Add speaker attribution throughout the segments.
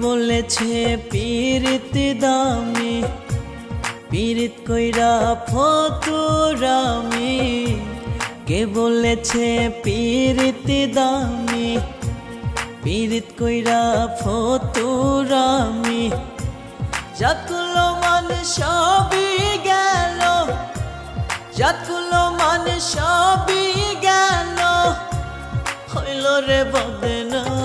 Speaker 1: বলেছে পীরিত দামি, পীরিত কইরা ফতুরামি। কে বলেছে পীরিত দামি, পীরিত কইরা ফতুরামি। যতগুলো মান সবই গেল, যতগুলো মান সবই গেল, হইল রে বদনাম।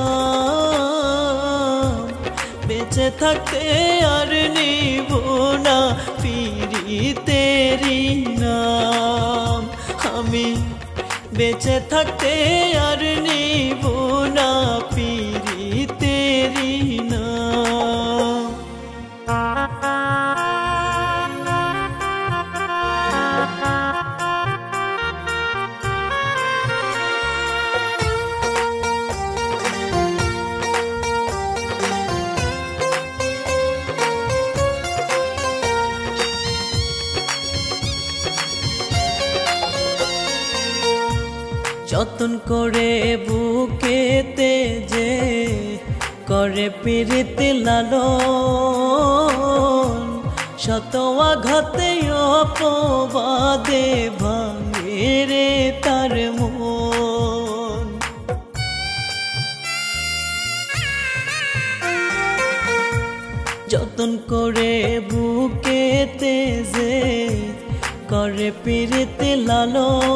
Speaker 1: বেঁচে থাকতে আর নিব না পীরিতেরি নাম। আমি বেঁচে থাকতে আর নিব না পীরিতেরি নাম। যতন করে বুকেতে যে করে পীরিত লালন, শত আঘাতে অপবাদে ভাঙে রে তার মন। যতন করে বুকেতে যে করে পীরিত লালন,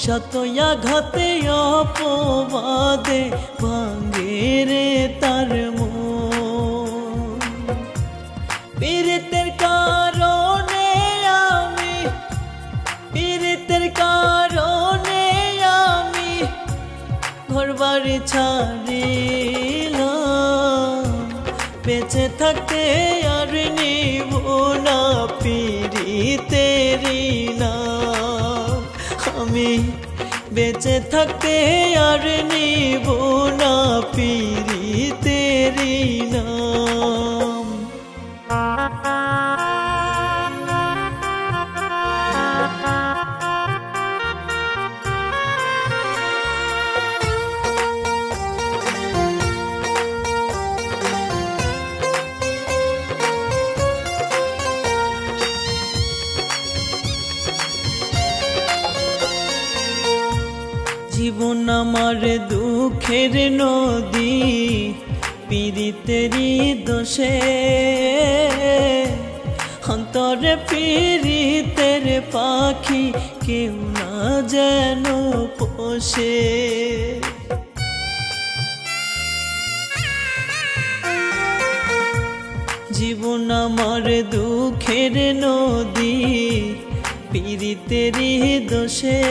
Speaker 1: শত আঘাতে অপবাদে ভাঙে রে তার মন। পীরিতের কারণে আমি, পীরিতের কারণে আমি ঘরবাড়ি ছাড়িলাম। বেঁচে থাকতে আর নিব না পীরিতেরি নাম। আমি বেঁচে থাকতে আর নিব না পীরিতেরি নাম। জীবন আমার দুঃখের নদী, পীরিতেরি দোষে। অন্তরে পীরিতের পাখি কেউ না যেন পোষে। জীবন আমার দুঃখের নদী, পীরিতেরি দোষে।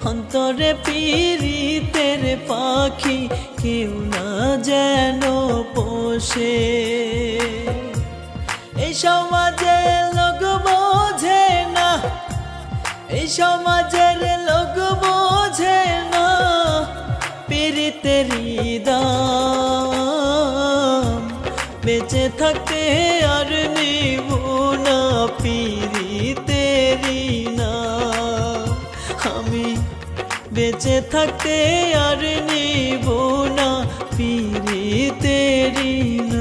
Speaker 1: অন্তরে পীরিতের পাখি কেউ না যেন পোষে। এই সমাজের লোক বোঝে না, এই সমাজের লোক বোঝে না পীরিতেরি দাম। বেঁচে থাকতে আর নিব না পীরিতেরি নাম। আমি বেঁচে থাকতে আর নিব না পীরিতেরি নাম।